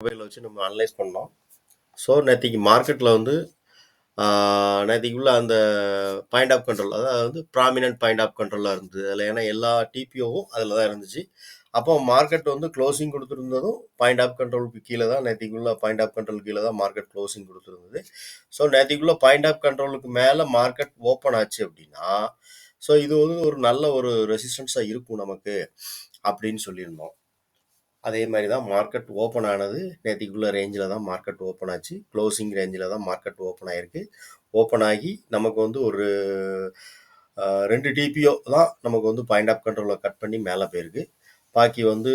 மொபைலில் வச்சு நம்ம அனலைஸ் பண்ணோம். ஸோ நேற்றுக்கு மார்க்கெட்டில் வந்து நேற்றுக்கு உள்ள அந்த பாயிண்ட் ஆஃப் கண்ட்ரோல், அதாவது வந்து ப்ராமினன்ட் பாயிண்ட் ஆஃப் கண்ட்ரோலாக இருந்தது அதில். ஏன்னா எல்லா டிபிஓவும் அதில் தான் இருந்துச்சு. அப்போ மார்க்கெட் வந்து க்ளோசிங் கொடுத்துருந்ததும் பாயிண்ட் ஆஃப் கண்ட்ரோலுக்கு கீழே தான், நேற்றுக்குள்ள பாயிண்ட் ஆஃப் கண்ட்ரோல் கீழே தான் மார்க்கெட் க்ளோசிங் கொடுத்துருந்தது. ஸோ நேற்றுக்குள்ள பாயிண்ட் ஆஃப் கண்ட்ரோலுக்கு மேலே மார்க்கெட் ஓப்பன் ஆச்சு அப்படின்னா, ஸோ இது வந்து ஒரு நல்ல ஒரு ரெசிஸ்டன்ஸாக இருக்கும் நமக்கு அப்படின்னு சொல்லியிருந்தோம். அதே மாதிரி தான் மார்க்கெட் ஓப்பன் ஆனது. நேற்றுக்குள்ள ரேஞ்சில் தான் மார்க்கெட் ஓப்பன் ஆச்சு. க்ளோசிங் ரேஞ்சில் தான் மார்க்கெட் ஓப்பன் ஆயிருக்கு. ஓப்பன் ஆகி நமக்கு வந்து ஒரு 2 டிபிஓ தான் நமக்கு வந்து பாயிண்ட் ஆஃப் கண்ட்ரோலில் கட் பண்ணி மேலே போயிருக்கு. பாக்கி வந்து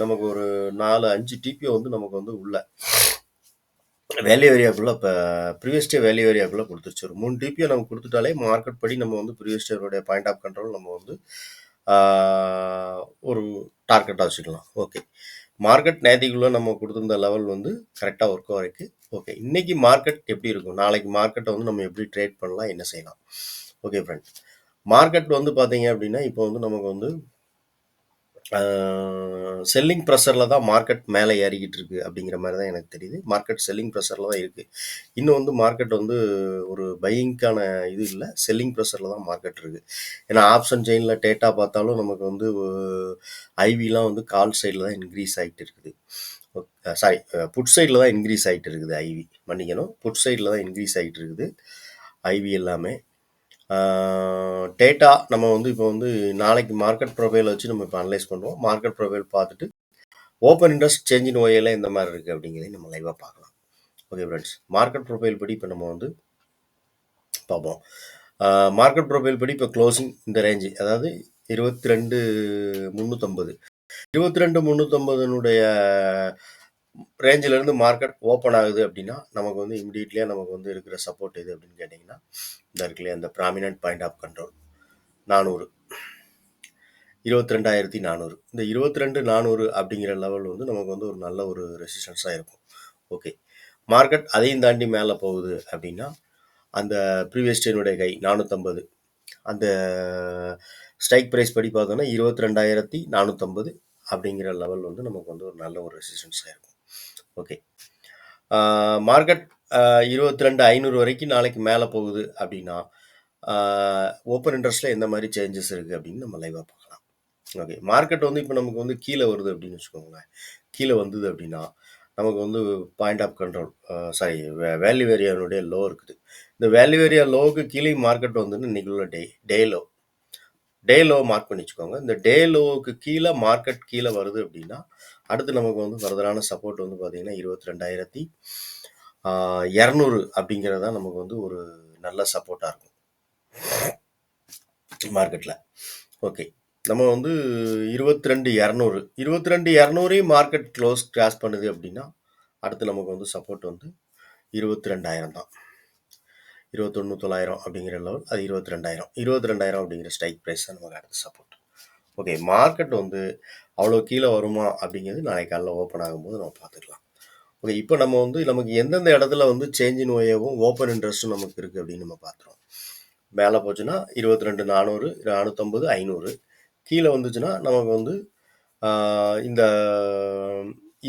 நமக்கு ஒரு 4-5 டிபிஓ வந்து நமக்கு வந்து உள்ள வேல்யூ ஏரியாக்குள்ளே இப்போ ப்ரீவியஸ் டே வேல்யூ ஏரியாக்குள்ளே கொடுத்துருச்சு. ஒரு 3 டிபிஓ நமக்கு கொடுத்துட்டாலே மார்க்கெட் படி நம்ம வந்து ப்ரீவியஸ் டேனுடைய பாயிண்ட் ஆஃப் கண்ட்ரோல் நம்ம வந்து ஒரு டார்கெட்டாக வச்சுக்கலாம். ஓகே, மார்க்கெட் நேற்றுக்குள்ளே நம்ம கொடுத்துருந்த லெவல் வந்து கரெக்டாக ஒர்க் ஆகிருக்கு. ஓகே, இன்னைக்கு மார்க்கெட் எப்படி இருக்கும், நாளைக்கு மார்க்கெட்டை வந்து நம்ம எப்படி ட்ரேட் பண்ணலாம், என்ன செய்யலாம்? ஓகே ஃப்ரெண்ட்ஸ், மார்க்கெட் வந்து பார்த்தீங்க அப்படின்னா இப்போ வந்து நமக்கு வந்து செல்லிங் ப்ரெஷரில் தான் மார்க்கெட் மேலே ஏறிக்கிட்டு இருக்குது அப்படிங்கிற மாதிரி தான் எனக்கு தெரியுது. மார்க்கெட் செல்லிங் ப்ரெஷரில் தான் இருக்குது. இன்னும் வந்து மார்க்கெட் வந்து ஒரு பையிங்க்கான இது இல்லை, செல்லிங் ப்ரெஷரில் தான் மார்க்கெட் இருக்குது. ஏன்னா ஆப்ஷன் செயினில் டேட்டா பார்த்தாலும் நமக்கு வந்து ஐவிலாம் வந்து கால் சைடில் தான் இன்க்ரீஸ் ஆகிட்டு இருக்குது. சாரி, புட் சைடில் தான் இன்க்ரீஸ் ஆகிட்டு இருக்குது. ஐவி மன்னிக்கணும், புட் சைடில் தான் இன்க்ரீஸ் ஆகிட்டு இருக்குது ஐவி எல்லாமே. டேட்டா நம்ம வந்து இப்போ வந்து நாளைக்கு மார்க்கெட் ப்ரொஃபைலை வச்சு நம்ம இப்போ அனலைஸ் பண்ணுவோம். மார்க்கெட் ப்ரொஃபைல் பார்த்துட்டு ஓப்பன் இன்ட்ரெஸ்ட் சேஞ்ச் இன் ஓஏல இந்த மாதிரி இருக்குது அப்படிங்கிறதையும் நம்ம லைவாக பார்க்கலாம். ஓகே ஃப்ரெண்ட்ஸ், மார்க்கெட் ப்ரொஃபைல் படி இப்போ நம்ம வந்து பார்ப்போம். மார்க்கெட் ப்ரொஃபைல் படி இப்போ க்ளோசிங் இந்த ரேஞ்சு, அதாவது 22,350 22,350 ரேஞ்சிலேருந்து மார்க்கெட் ஓப்பன் ஆகுது அப்படின்னா நமக்கு வந்து இமிடியட்லியாக நமக்கு வந்து இருக்கிற சப்போர்ட் எது அப்படின்னு கேட்டிங்கன்னா, இந்த இருக்குல்லையே அந்த ப்ராமினன்ட் பாயிண்ட் ஆஃப் கண்ட்ரோல் 400, 22,400, இந்த 22,400 அப்படிங்கிற லெவல் வந்து நமக்கு வந்து ஒரு நல்ல ஒரு ரெசிஸ்டன்ஸாக இருக்கும். ஓகே, மார்க்கெட் அதையும் தாண்டி மேலே போகுது அப்படின்னா அந்த ப்ரீவியஸ் டேனுடைய கை 450, அந்த ஸ்ட்ரைக் ப்ரைஸ் படி பார்த்தோன்னா 22,450 அப்படிங்கிற லெவல் வந்து நமக்கு வந்து ஒரு நல்ல ஒரு ரெசிஸ்டன்ஸாக இருக்கும். ஓகே, மார்க்கெட் 22,500 வரைக்கும் நாளைக்கு மேலே போகுது அப்படின்னா ஓப்பன் இன்ட்ரெஸ்ட்டில் எந்த மாதிரி சேஞ்சஸ் இருக்குது அப்படின்னு நம்ம லைவாக பார்க்கலாம். ஓகே, மார்க்கெட் வந்து இப்போ நமக்கு வந்து கீழே வருது அப்படின்னு வச்சுக்கோங்களேன். கீழே வந்தது அப்படின்னா நமக்கு வந்து point of control, sorry, value ஏரியாவுடைய லோ இருக்குது. இந்த வேல்யூ ஏரியா லோவுக்கு கீழே மார்க்கெட் வந்து இன்னைக்கு உள்ள டே லோ மார்க் பண்ணி வச்சுக்கோங்க. இந்த டே லோவுக்கு கீழே மார்க்கெட் கீழே வருது அப்படின்னா அடுத்து நமக்கு வந்து ஃபர்தரான சப்போர்ட் வந்து பார்த்தீங்கன்னா 22,200 அப்படிங்கிறது தான் நமக்கு வந்து ஒரு நல்ல சப்போர்ட்டாக இருக்கும் மார்க்கெட்டில். ஓகே, நம்ம வந்து 22,200 மார்க்கெட் கிராஸ் பண்ணுது அப்படின்னா அடுத்து நமக்கு வந்து சப்போர்ட் வந்து 22,000 தான். 21,900 அப்படிங்கிற லெவல், அது 22,000 அப்படிங்கிற ஸ்ட்ரைக் ப்ரைஸ் தான் நமக்கு அடுத்த சப்போர்ட். ஓகே, மார்க்கெட் வந்து அவ்வளோ கீழே வருமா அப்படிங்கிறது நாளைக்கு காலைல ஓப்பன் ஆகும்போது நம்ம பார்த்துக்கலாம். ஓகே, இப்போ நம்ம வந்து நமக்கு எந்தெந்த இடத்துல வந்து சேஞ்ச் இன் ஓஏவும் ஓப்பன் இன்ட்ரெஸ்ட்டும் நமக்கு இருக்குது அப்படின்னு நம்ம பார்த்துருவோம். மேலே போச்சுன்னா 22,400, 450, 500. கீழே வந்துச்சுன்னா நமக்கு வந்து இந்த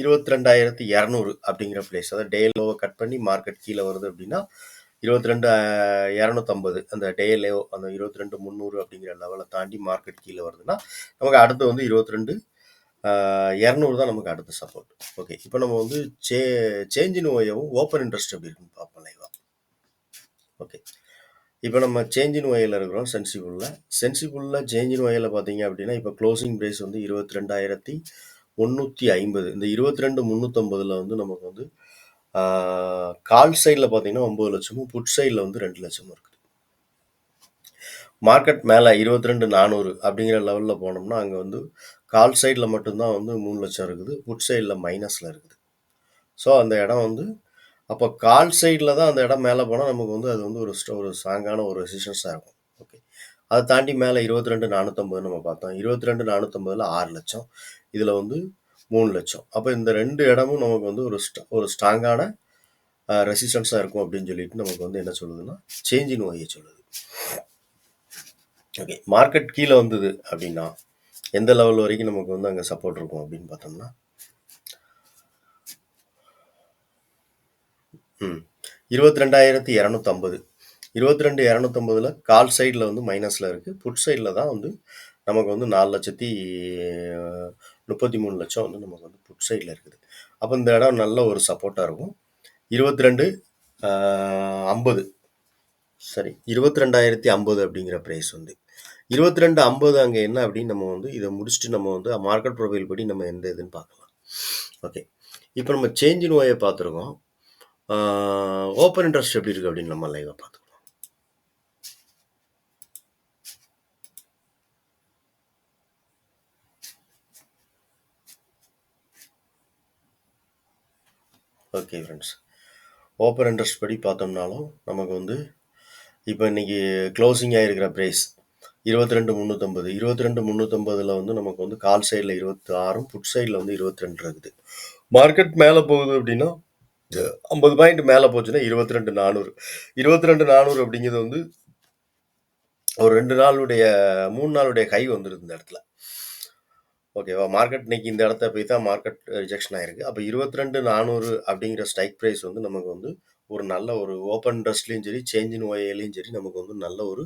22,200 அப்படிங்கிற பிளேஸ், அதாவது டே லோவை கட் பண்ணி மார்க்கெட் கீழே வருது அப்படின்னா 22,250 அந்த டே லோ, அந்த 22,300 அப்படிங்கிற லெவலை தாண்டி மார்க்கெட் கீழே வருதுன்னா நமக்கு அடுத்து வந்து 22,200 தான் நமக்கு அடுத்த சப்போர்ட். ஓகே, இப்போ நம்ம வந்து சேஞ்ச் இன் ஓஏவும் ஓப்பன் இன்ட்ரெஸ்ட் எப்படி இருக்குன்னு பார்ப்போம் லைவா. ஓகே, இப்போ நம்ம சேஞ்ச் இன் ஓஏல இருக்கிறோம். சென்சிபிளில் சேஞ்ச் இன் ஓஏல பார்த்தீங்க அப்படின்னா இப்போ க்ளோசிங் ப்ரைஸ் வந்து 22,350. இந்த 22,350 வந்து நமக்கு வந்து கால் சைடில் பார்த்தீங்கன்னா 9 லட்சமும் புட் சைடில் வந்து 2 லட்சமும் இருக்குது. மார்க்கெட் மேலே 22,400 அப்படிங்கிற லெவலில் போனோம்னா அங்கே வந்து கால் சைடில் மட்டும்தான் வந்து 3 லட்சம் இருக்குது, புட் சைடில் மைனஸில் இருக்குது. ஸோ அந்த இடம் வந்து அப்போ கால் சைடில் தான் அந்த இடம் மேலே போனால் நமக்கு வந்து அது வந்து ஒரு ஸ்ட்ராங்கான ஒரு ரெசிஸ்டன்ஸாக இருக்கும். ஓகே, அதை தாண்டி மேலே 22,450 நம்ம பார்த்தோம். 22,450 6 லட்சம், இதில் வந்து 3 லட்சம். அப்போ இந்த 2 இடமும் நமக்கு வந்து ஒரு ஸ்ட்ராங்கான ரெசிஸ்டன்ஸாக இருக்கும் அப்படின்னு சொல்லிட்டு நமக்கு வந்து என்ன சொல்லுதுன்னா சேஞ்ச் இன் ஓஏ சொல்லுது. ஓகே, மார்க்கெட் கீழே வந்தது அப்படின்னா எந்த லெவல் வரைக்கும் நமக்கு வந்து அங்கே சப்போர்ட் இருக்கும் அப்படின்னு பார்த்தோம்னா ம் 22,250 22,250ல் கால் சைடில் வந்து மைனஸில் இருக்குது. புட் சைடில் தான் வந்து நமக்கு வந்து 4,33,00,000 வந்து நமக்கு வந்து புட் சைடில் இருக்குது. அப்போ இந்த இடம் நல்ல ஒரு சப்போர்ட்டாக இருக்கும். 22,50 சரி 22,050 அப்படிங்கிற ப்ரைஸ் வந்து 22,50 அங்கே என்ன அப்படின்னு நம்ம வந்து இதை முடிச்சுட்டு நம்ம வந்து மார்க்கெட் ப்ரொஃபைல் படி நம்ம எந்த இதுன்னு பார்க்கலாம். ஓகே, இப்போ நம்ம சேஞ்ச் இன் ஓயை பார்த்துருக்கோம். ஓப்பன் இன்ட்ரெஸ்ட் எப்படி இருக்குது அப்படின்னு நம்ம லைவாக பார்த்துக்கலாம். ஓகே ஃப்ரெண்ட்ஸ், ஓப்பன் இன்ட்ரெஸ்ட் படி பார்த்தோம்னாலும் நமக்கு வந்து இப்போ இன்றைக்கி க்ளோசிங் ஆகிருக்கிற ப்ரைஸ் 22,350 22,350 வந்து நமக்கு வந்து கால் சைடில் 26 புட் சைடில் வந்து 22 இருக்குது. மார்க்கெட் மேலே போகுது அப்படின்னா 50 பாயிண்ட் மேலே போச்சுன்னா 22,400 22,400 அப்படிங்கிறது வந்து ஒரு 3 நாளுடைய ஹை வந்துடுது இந்த இடத்துல. ஓகேவா, மார்க்கெட் இன்னைக்கு இந்த இடத்த போய் தான் மார்க்கெட் ரிஜெக்ஷன் ஆயிருக்கு. அப்போ 22,400 அப்படிங்கிற ஸ்ட்ரைக் ப்ரைஸ் வந்து நமக்கு வந்து ஒரு நல்ல ஒரு ஓப்பன் இன்ட்ரெஸ்ட்லையும் சரி சேஞ்ச் இன் ஓஏலையும் சரி நமக்கு வந்து நல்ல ஒரு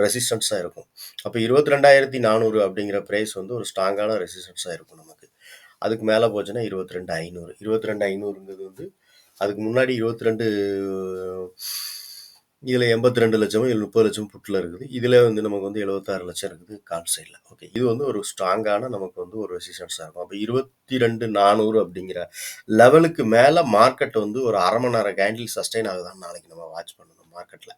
ரெசிஸ்டன்ஸாக இருக்கும். அப்போ 22,400 அப்படிங்கிற ப்ரைஸ் வந்து ஒரு ஸ்ட்ராங்கான ரெசிஸ்டன்ஸாக இருக்கும் நமக்கு. அதுக்கு மேலே போச்சுன்னா 22,500 22,500ங்கிறது வந்து அதுக்கு முன்னாடி 22 இதில் 82 லட்சமும் 30 லட்சம் புட்டில் இருக்குது. இதில் வந்து நமக்கு வந்து 76 லட்சம் இருக்குது கால் சைடில். ஓகே, இது வந்து ஒரு ஸ்ட்ராங்கான நமக்கு வந்து ஒரு ரெசிஸ்டன்ஸாக இருக்கும். அப்போ 22,400 அப்படிங்கிற லெவலுக்கு மேலே மார்க்கெட் வந்து ஒரு அரை மணி நேரம் கேண்டில் சஸ்டெயின் ஆகுதான்னு நாளைக்கு நம்ம வாட்ச் பண்ணணும் மார்க்கெட்டில்.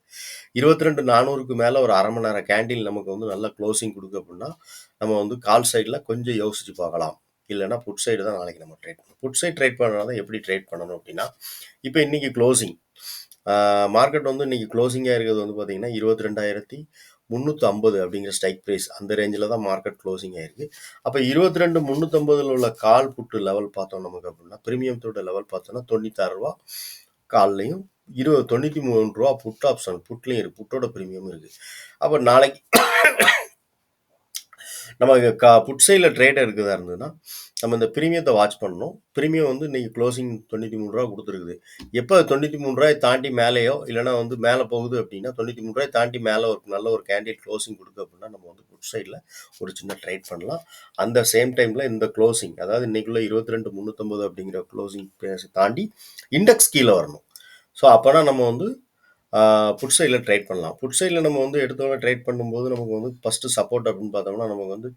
22,400க்கு மேலே ஒரு அரை மணி நேரம் கேண்டில் நமக்கு வந்து நல்ல க்ளோசிங் கொடுக்கு அப்படின்னா நம்ம வந்து கால் சைடில் கொஞ்சம் யோசிச்சு பார்க்கலாம். இல்லைன்னா புட் சைடு தான் நாளைக்கு நம்ம ட்ரேட் பண்ணணும். புட் சைட் ட்ரேட் பண்ணுறதா எப்படி ட்ரேட் பண்ணணும் அப்படின்னா, இப்போ இன்றைக்கி க்ளோசிங் மார்க்கெட் வந்து இன்றைக்கி க்ளோசிங்காக இருக்கிறது வந்து பார்த்திங்கன்னா 22,350 அப்படிங்கிற ஸ்ட்ரைக் ப்ரைஸ் அந்த ரேஞ்சில் தான் மார்க்கெட் க்ளோசிங் ஆகிருக்கு. அப்போ 22,350 உள்ள கால் புட்டு லெவல் பார்த்தோம் நமக்கு அப்படின்னா ப்ரீமியத்தோட லெவல் பார்த்தோன்னா 96 ரூபா கால்லையும் 93 ரூபா புட் ஆப்ஷன் புட்லேயும் இருக்குது. புட்டோட ப்ரீமியம் இருக்குது. அப்போ நாளைக்கு நம்ம புட் சைடில் ட்ரேட் எடுக்கிறதா இருந்ததுன்னா நம்ம இந்த ப்ரீமியத்தை வாட்ச் பண்ணணும். ப்ரீமியம் வந்து இன்றைக்கி க்ளோசிங் 93 ரூபா கொடுத்துருக்குது. எப்போ 93 ரூபாய் தாண்டி மேலேயோ இல்லைனா வந்து மேலே போகுது அப்படின்னா 93 ரூபாய் தாண்டி மேலே ஒரு நல்ல ஒரு கேண்டிடேட் க்ளோசிங் கொடுக்கு அப்படின்னா நம்ம வந்து புட் சைடில் ஒரு சின்ன ட்ரேட் பண்ணலாம். அந்த சேம் டைமில் இந்த க்ளோசிங் அதாவது இன்றைக்குள்ள 22,350 அப்படிங்கிற க்ளோசிங் தாண்டி இண்டெக்ஸ் கீழே வரணும். ஸோ அப்போனா நம்ம வந்து புட் சைடில் ட்ரேட் பண்ணலாம். புட் சைடில் நம்ம வந்து எடுத்தோன்னே ட்ரேட் பண்ணும்போது நமக்கு வந்து ஃபஸ்ட்டு சப்போர்ட் அப்படின்னு பார்த்தோம்னா நமக்கு வந்து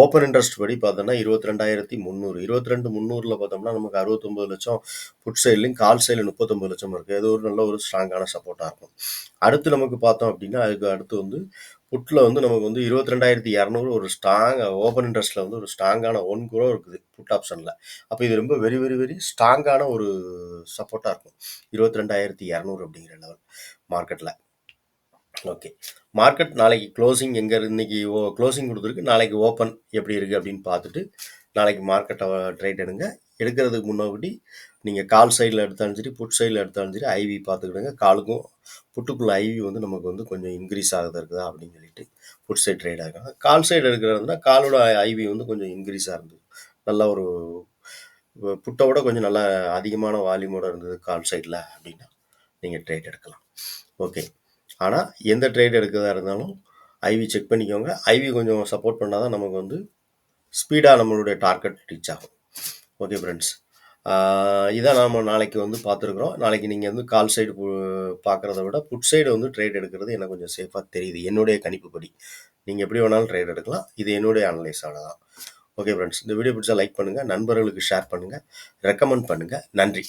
ஓப்பன் இன்ட்ரெஸ்ட் படி பார்த்தோம்னா 22,300 22,300 பார்த்தோம்னா நமக்கு 69 லட்சம் புட் சைட்லையும் கால் சைடில் 39 லட்சம் இருக்குது. அது ஒரு நல்ல ஒரு ஸ்ட்ராங்கான சப்போர்ட்டாக இருக்கும். அடுத்து நமக்கு பார்த்தோம் அப்படின்னா அதுக்கு அடுத்து வந்து புட்டில் வந்து நமக்கு வந்து 22,200 ஒரு ஸ்ட்ராங் ஓப்பன் இன்ட்ரெஸ்ட்டில் வந்து ஒரு ஸ்ட்ராங்கான 1 crore இருக்குது புட் ஆப்ஷனில். அப்போ இது ரொம்ப வெரி வெரி வெரி ஸ்ட்ராங்கான ஒரு சப்போர்ட்டாக இருக்கும் 22,200 அப்படிங்கிற லெவல் மார்க்கெட்டில். ஓகே, மார்க்கெட் நாளைக்கு க்ளோசிங் எங்கே இன்னைக்கு க்ளோசிங் கொடுத்துருக்கு, நாளைக்கு ஓப்பன் எப்படி இருக்குது அப்படின்னு பார்த்துட்டு நாளைக்கு மார்க்கெட்டை ட்ரேட் எடுக்கிறதுக்கு முன்னாடி நீங்கள் கால் சைடில் எடுத்தாலும் சரி புட் சைடில் எடுத்தாலும் சரி ஐவி பார்த்துக்கிடுங்க. காலுக்கும் புட்டுக்குள்ள ஐவி வந்து நமக்கு வந்து கொஞ்சம் இன்க்ரீஸ் ஆகுது இருக்குதா அப்படின்னு சொல்லிட்டு புட் சைட் ட்ரேட் ஆகும். கால் சைடு எடுக்கிறதுனா காலோட ஐவி வந்து கொஞ்சம் இன்க்ரீஸாக இருந்தது. நல்ல ஒரு புட்டோட கொஞ்சம் நல்லா அதிகமான வால்யூமோட இருந்தது கால் சைடில் அப்படின்னா நீங்கள் ட்ரேட் எடுக்கலாம். ஓகே, ஆனால் எந்த ட்ரேட் எடுக்கிறதா இருந்தாலும் ஐவி செக் பண்ணிக்கோங்க. ஐவி கொஞ்சம் சப்போர்ட் பண்ணால் தான் நமக்கு வந்து ஸ்பீடாக நம்மளுடைய டார்கெட் ரீச் ஆகும். ஓகே ஃப்ரெண்ட்ஸ், இதான் நாம் நாளைக்கு வந்து பார்த்துருக்குறோம். நாளைக்கு நீங்கள் வந்து கால் சைடு பார்க்குறத விட புட் சைடு வந்து ட்ரேட் எடுக்கிறது எனக்கு கொஞ்சம் சேஃபாக தெரியுது என்னுடைய கணிப்புப்படி. நீங்கள் எப்படி வேணாலும் ட்ரேட் எடுக்கலாம். இது என்னுடைய அனலைஸான தான். ஓகே ஃப்ரெண்ட்ஸ், இந்த வீடியோ பிடிச்சா லைக் பண்ணுங்கள், நண்பர்களுக்கு ஷேர் பண்ணுங்கள், ரெக்கமெண்ட் பண்ணுங்கள். நன்றி.